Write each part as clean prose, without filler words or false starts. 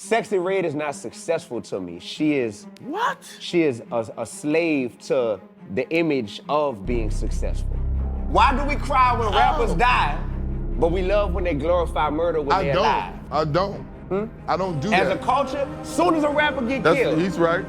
Sexyy Red is not successful to me. She is What? She is a slave to the image of being successful. Why do we cry when rappers die, but we love when they glorify murder when they're alive? I don't. I don't do that. As a culture, soon as a rapper get killed, He's right.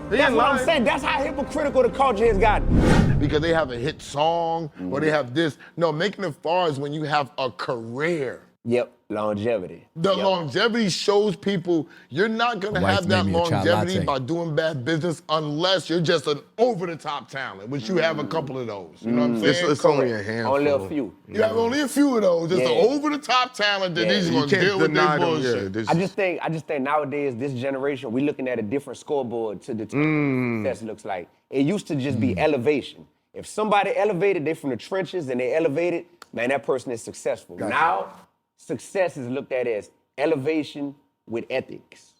that's what I'm saying. That's how hypocritical the culture has gotten. Because they have a hit song or they have this. No, making it far is when you have a career. Yep, longevity. The longevity shows people you're not gonna have that longevity by doing bad business unless you're just an over-the-top talent, which you have a couple of those. You know what I'm saying? It's only a handful. Only a few. You have only a few of those. Just an over-the-top talent that these gonna deal with their bullshit. I just think nowadays, this generation, we're looking at a different scoreboard to determine what success looks like. It used to just be elevation. If somebody elevated, they from the trenches and they elevated, man, that person is successful. Gotcha. Now, success is looked at as elevation with ethics.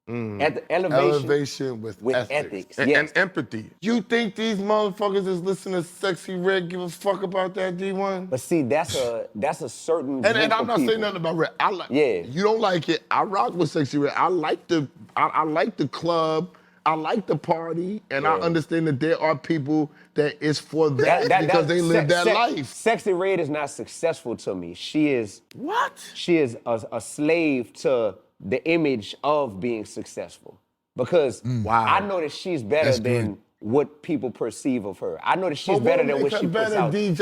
Elevation with ethics. And empathy. You think these motherfuckers is listening to Sexyy Red give a fuck about that, D1? But see, that's a certain And I'm not saying nothing about Red. You don't like it. I rock with Sexyy Red. I like the club. I like the party, and I understand that there are people that it's for that because they live that life. Sexyy Red is not successful to me. She is She is a slave to the image of being successful. Because I know that she's better than what people perceive of her. I know that she's better than what she puts out. D,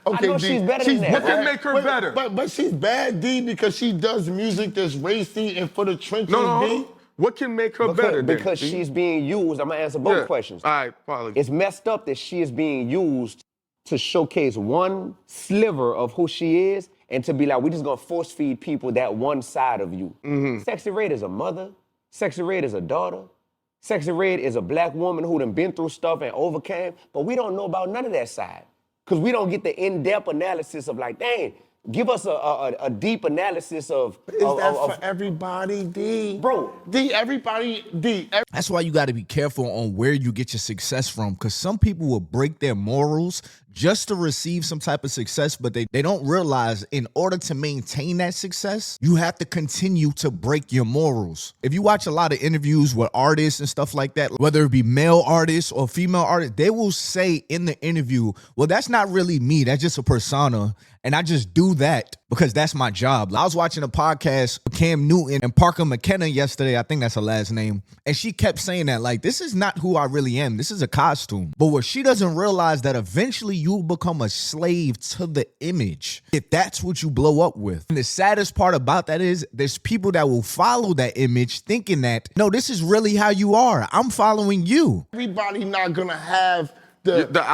I know D, she's better than that. What can make her better? But she's bad, D, because she does music that's racy and for the trenches, D. What can make her better? Because she's being used. I'm gonna answer both questions. All right, apologies. It's messed up that she is being used to showcase one sliver of who she is and to be like, we're just gonna force feed people that one side of you. Sexyy Red is a mother. Sexyy Red is a daughter. Sexyy Red is a black woman who done been through stuff and overcame, but we don't know about none of that side. Because we don't get the in-depth analysis of like, dang, give us a deep analysis of... Is that for everybody, D? Bro. D, everybody, D. That's why you got to be careful on where you get your success from, because some people will break their morals just to receive some type of success, but they don't realize in order to maintain that success, you have to continue to break your morals. If you watch a lot of interviews with artists and stuff like that, whether it be male artists or female artists, they will say in the interview, well, that's not really me. That's just a persona. And I just do that because that's my job. I was watching a podcast with Cam Newton and Parker McKenna yesterday. I think that's her last name. And she kept saying that, like, this is not who I really am. This is a costume. But what she doesn't realize that eventually you'll become a slave to the image if that's what you blow up with. And the saddest part about that is there's people that will follow that image thinking that, no, this is really how you are. I'm following you. Everybody not gonna have the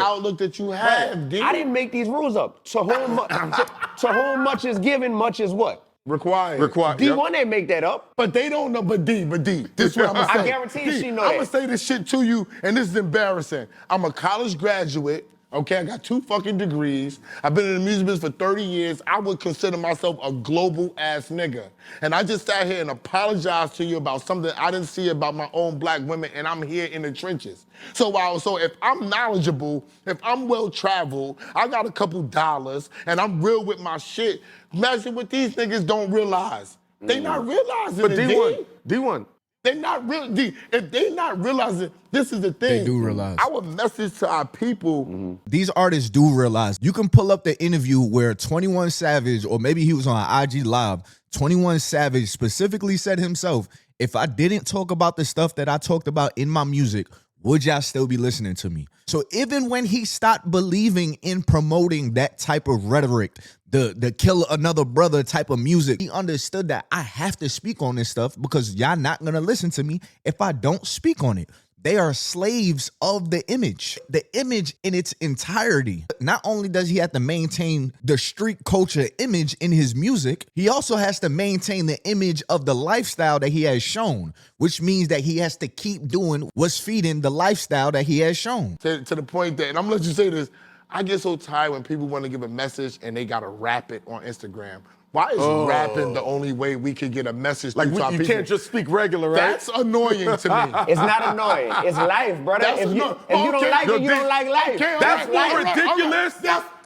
outlook that you have, D. I didn't make these rules up. To whom much is given, much is what? Required. D1 ain't make that up. But they don't know, but D, this is what I'm gonna say. I guarantee you she know that. I'm gonna say this shit to you, and this is embarrassing. I'm a college graduate. Okay, I got 2 fucking degrees. I've been in the music business for 30 years. I would consider myself a global ass nigga. And I just sat here and apologized to you about something I didn't see about my own black women, and I'm here in the trenches. So if I'm knowledgeable, if I'm well traveled, I got a couple dollars, and I'm real with my shit, imagine what these niggas don't realize. They not realizing but it, D1. They not really, if they not realizing, this is the thing. They do realize. Our message to our people. These artists do realize. You can pull up the interview where 21 Savage, or maybe he was on IG Live, 21 Savage specifically said himself, if I didn't talk about the stuff that I talked about in my music, would y'all still be listening to me? So even when he stopped believing in promoting that type of rhetoric, the kill another brother type of music, he understood that I have to speak on this stuff because y'all not going to listen to me if I don't speak on it. They are slaves of the image in its entirety. Not only does he have to maintain the street culture image in his music, he also has to maintain the image of the lifestyle that he has shown, which means that he has to keep doing what's feeding the lifestyle that he has shown. To the point that, and I'm gonna let you say this, I get so tired when people want to give a message and they gotta rap it on Instagram. Why is rapping the only way we can get a message to our people? You can't just speak regular, right? That's annoying to me. It's not annoying. It's life, brother. If you don't like it, you don't like life. That's more ridiculous.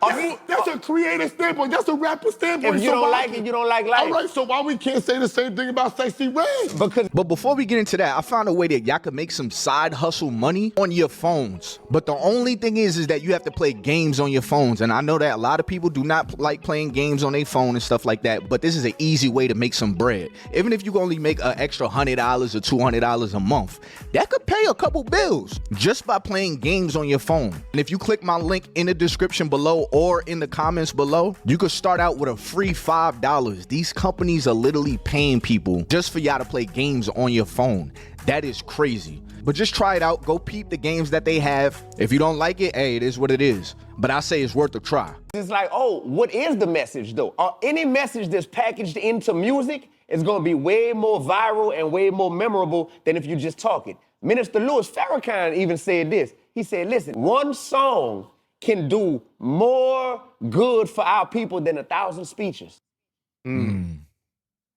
That's a creative standpoint. That's a rapper standpoint. If you don't like it, you don't like life. All right, so why we can't say the same thing about Sexyy Red? Because But before we get into that, I found a way that y'all can make some side hustle money on your phones. But the only thing is that you have to play games on your phones. And I know that a lot of people do not like playing games on their phone and stuff like that. But this is an easy way to make some bread. Even if you can only make an extra $100 or $200 a month, that could pay a couple bills just by playing games on your phone. And if you click my link in the description below or in the comments below, you could start out with a free $5. These companies are literally paying people just for y'all to play games on your phone. That is crazy. But just try it out. Go peep the games that they have. If you don't like it, hey, it is what it is. But I say it's worth a try. it's like, oh, what is the message though? Any message that's packaged into music is gonna be way more viral and way more memorable than if you just talk it. Minister Louis Farrakhan even said this. He said, listen, one song can do more good for our people than 1,000 speeches.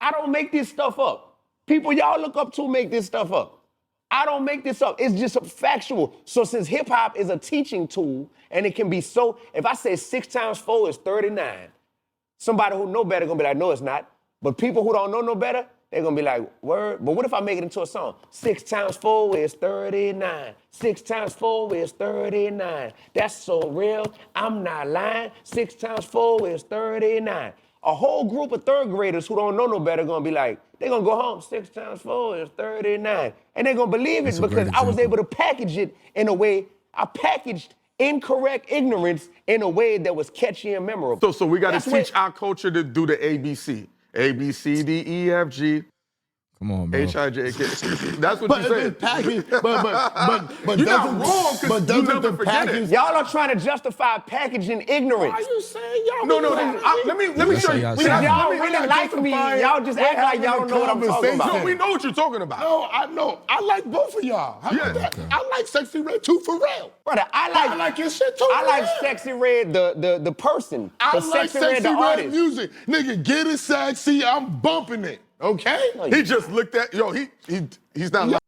I don't make this stuff up. People y'all look up to make this stuff up. I don't make this up. It's just factual. So since hip hop is a teaching tool and it can be so, if I say 6 times 4 is 39, somebody who know better gonna be like, no, it's not. But people who don't know no better, they're gonna be like, word. But what if I make it into a song? 6 times 4 is 39. 6 times 4 is 39. That's so real. I'm not lying. 6 times 4 is 39. A whole group of third graders who don't know no better gonna be like, they're gonna go home. 6 times 4 is 39. And they're gonna believe it because I was able to package it in a way, I packaged incorrect ignorance in a way that was catchy and memorable. So we got That's to teach our culture to do the ABC. A, B, C, D, E, F, G. Come on, bro. H, I, J, K. That's what But you it's said. packaged. But You're not doesn't- wrong, 'cause but you doesn't never the forget it. package- Y'all are trying to justify packaging ignorance. Why are you saying y'all? No, let me show you. y'all Because saying. y'all Let me really not like me. justify it. Y'all just We're act like having y'all a don't know what I'm talking about. No, we know what you're talking about. No, I know. I like both of y'all. How about Yeah. that? I like Sexyy Red too, for real. Brother, I like your shit too. I like for real. Sexyy Red, the person. I but like Sexyy Red, the Sexyy Red artist. music. Nigga, get it sexy. I'm bumping it. Okay? He just looked at, he's not lying.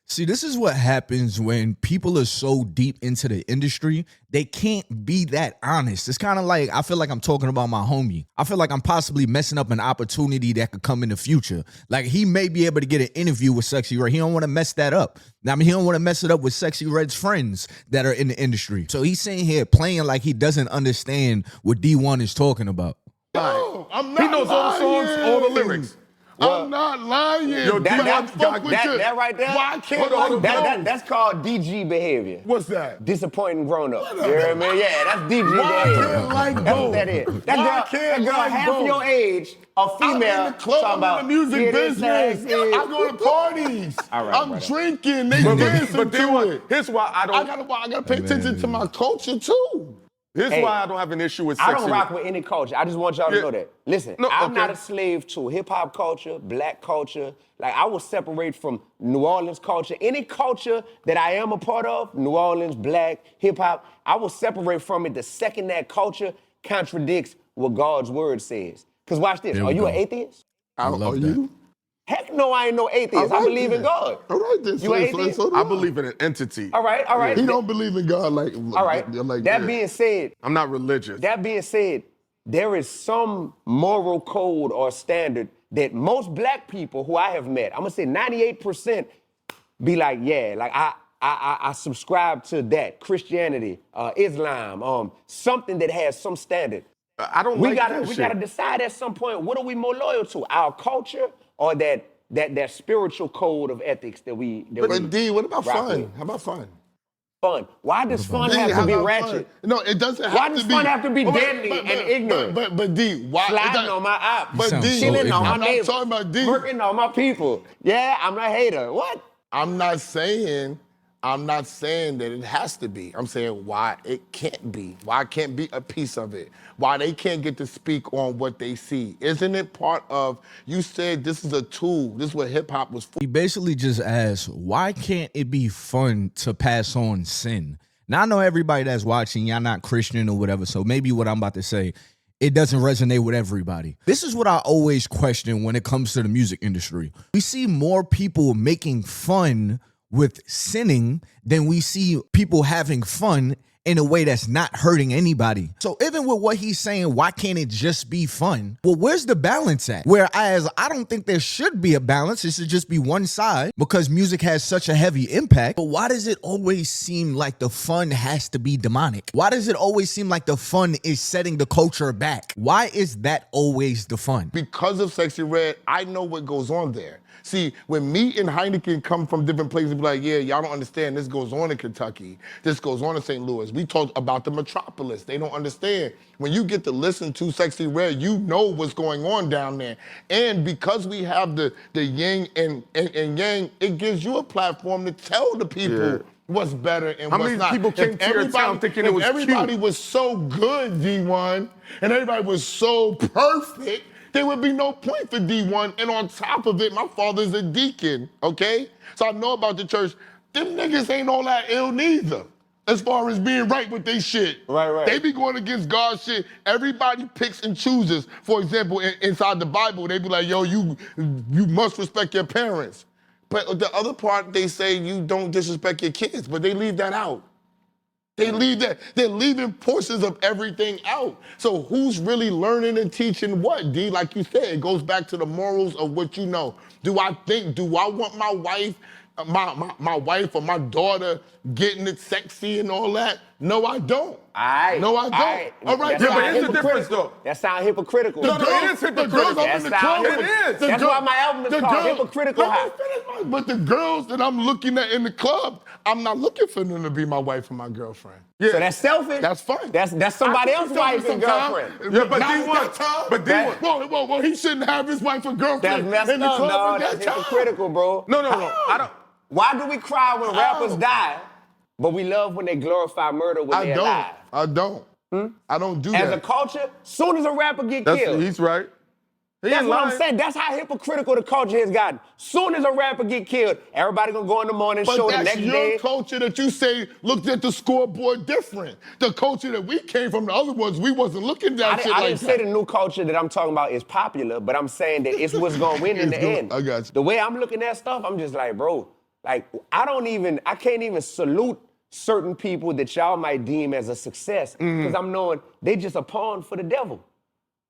See, this is what happens when people are so deep into the industry, they can't be that honest. It's kind of like, I feel like I'm talking about my homie. I feel like I'm possibly messing up an opportunity that could come in the future. Like, he may be able to get an interview with Sexyy Red. He don't want to mess that up. I mean, he don't want to mess it up with Sexyy Red's friends that are in the industry. So he's sitting here playing like he doesn't understand what D1 is talking about. No, I'm not He knows all the songs, all the lyrics. I'm not lying. Yo, That right there, Why can't Hold on, hold on. that's called DG behavior. What's that? Disappointing grown up. You know what I mean? Yeah, that's DG Why behavior. can't like That's what both? that is. Why That can't girl like half both? your age, a female, I'm in the club, talking about I'm in the music get it business. sexy. I go to parties. All right, I'm brother. drinking. They dancing But then to what? it. Here's why I don't. I gotta pay attention to my culture too. Here's Hey, why I don't have an issue with I Sexyy don't rock with any culture. I just want y'all to Yeah. know that. Listen, No, I'm okay. not a slave to hip hop culture, black culture. Like, I will separate from New Orleans culture. Any culture that I am a part of, New Orleans, black, hip hop, I will separate from it the second that culture contradicts what God's word says. Because watch this. There Are we you go. an atheist? I love Are that. you? Heck no, I ain't no atheist. I All right believe in then. God. All right then. You an atheist? do I believe in an entity. All right, all right. He don't believe in God like. All right. Like That being said, I'm not religious. there is some moral code or standard that most black people who I have met, I'm gonna say 98% be like, yeah, like I subscribe to that. Christianity, Islam, something that has some standard. I don't We like gotta that we shit. gotta decide at some point, what are we more loyal to? Our culture or that spiritual code of ethics that we But D, what about rock fun? with? How about fun? Fun. Why does fun D, have how to be about ratchet? fun? No, it doesn't have Why to does be. fun have to be Wait, deadly and ignorant? But D, why? Sliding on my app. But sound D, so Chilling on my I'm not neighbor. talking about D. Working on my people. Yeah, I'm a hater. What? I'm not saying that it has to be. I'm saying why it can't be. Why it can't be a piece of it. Why they can't get to speak on what they see. Isn't it part of, you said this is a tool. This is what hip hop was for. He basically just asked, why can't it be fun to pass on sin? Now, I know everybody that's watching, y'all not Christian or whatever, so maybe what I'm about to say, it doesn't resonate with everybody. This is what I always question when it comes to the music industry. We see more people making fun with sinning than we see people having fun in a way that's not hurting anybody. So even with what he's saying, why can't it just be fun? Well, where's the balance at? Whereas I don't think there should be a balance. It should just be one side because music has such a heavy impact. But why does it always seem like the fun has to be demonic? Why does it always seem like the fun is setting the culture back? Why is that always the fun? Because of Sexyy Red, I know what goes on there. See, when me and Heineken come from different places, be like, yeah, y'all don't understand, this goes on in Kentucky, this goes on in St. Louis. We talk about the metropolis. They don't understand. When you get to listen to Sexyy Red, you know what's going on down there. And because we have the yin and yang, it gives you a platform to tell the people what's better and How what's many not. people came to your town thinking it was everybody cute? was so good, D1, and everybody was so perfect, there would be no point for D1. And on top of it, my father's a deacon, okay? So I know about the church. Them niggas ain't all that ill neither, as far as being right with they shit. Right. They be going against God's shit. Everybody picks and chooses. For example, inside the Bible, they be like, yo, you must respect your parents. But the other part, they say you don't disrespect your kids, but they leave that out. They leave that. They're leaving portions of everything out. So who's really learning and teaching what, D? Like you said, it goes back to the morals of what you know. Do I want my wife, my wife or my daughter getting it sexy and all that? No, I don't. No, I don't. All right, Yeah, but here's the difference, though. That sound hypocritical. No, it is hypocritical. The girls up in the club. It is. That's why my album is called Hypocritical High. But the girls that I'm looking at in the club, I'm not looking for them to be my wife or my girlfriend. So that's selfish? That's fine. That's somebody else's wife and girlfriend. Yeah, but Not D1, at that time. but D1. Well, he shouldn't have his wife or That's girlfriend messed in the up, club dog. at That's that time. hypocritical, bro. No, I don't. Why do we cry when rappers die, but we love when they glorify murder when they're alive? I don't. I don't do that. As a culture, soon as a rapper get killed, He's right. that's what I'm saying. That's how hypocritical the culture has gotten. Soon as a rapper get killed, everybody gonna go in the morning But show the that's next your day. culture that you say looked at the scoreboard different. The culture that we came from, the other ones, we wasn't looking at shit I like didn't that. say the new culture that I'm talking about is popular, but I'm saying that it's what's gonna win in the end. I got you. The way I'm looking at stuff, I'm just like, bro, like I can't even salute certain people that y'all might deem as a success because I'm knowing they just a pawn for the devil.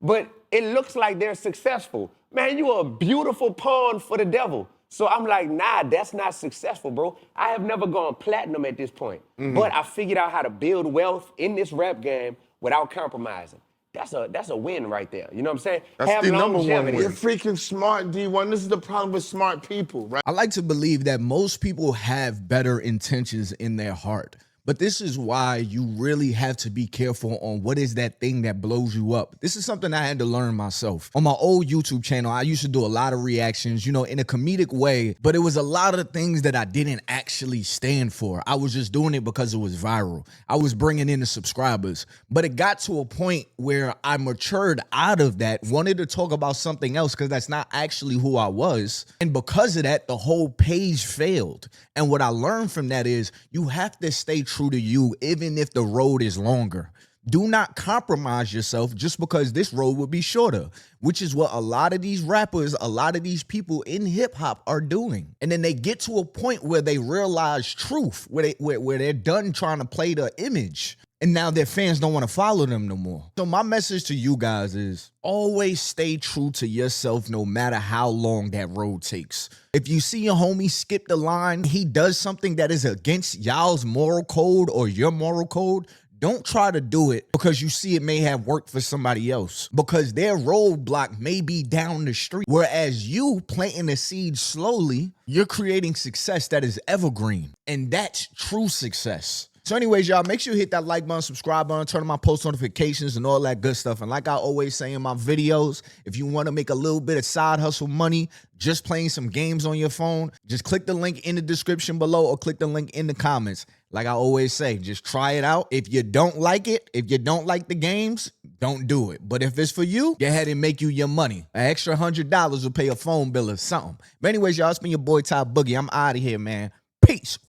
But it looks like they're successful. Man, you a beautiful pawn for the devil. So I'm like, nah, that's not successful, bro. I have never gone platinum at this point. But I figured out how to build wealth in this rap game without compromising. That's a win right there. You know what I'm saying? That's the number one longevity. win. You're freaking smart, D1. This is the problem with smart people, right? I like to believe that most people have better intentions in their heart. But this is why you really have to be careful on what is that thing that blows you up. This is something I had to learn myself. On my old YouTube channel, I used to do a lot of reactions, in a comedic way, but it was a lot of things that I didn't actually stand for. I was just doing it because it was viral. I was bringing in the subscribers. But it got to a point where I matured out of that, wanted to talk about something else because that's not actually who I was. And because of that, the whole page failed. And what I learned from that is you have to stay true to you, even if the road is longer. Do not compromise yourself just because this road will be shorter, which is what a lot of these rappers, a lot of these people in hip hop are doing. And then they get to a point where they realize truth, where they're done trying to play the image. And now their fans don't want to follow them no more. So my message to you guys is always stay true to yourself no matter how long that road takes. If you see your homie skip the line, he does something that is against y'all's moral code or your moral code, don't try to do it because you see it may have worked for somebody else, because their roadblock may be down the street. Whereas you planting the seed slowly, you're creating success that is evergreen. And that's true success. So anyways, y'all, make sure you hit that like button, subscribe button, turn on my post notifications and all that good stuff. And like I always say in my videos, if you want to make a little bit of side hustle money, just playing some games on your phone, just click the link in the description below or click the link in the comments. Like I always say, just try it out. If you don't like it, if you don't like the games, don't do it. But if it's for you, go ahead and make you your money. An extra $100 will pay a phone bill or something. But anyways, y'all, it's been your boy Ty Boogie. I'm out of here, man. Peace.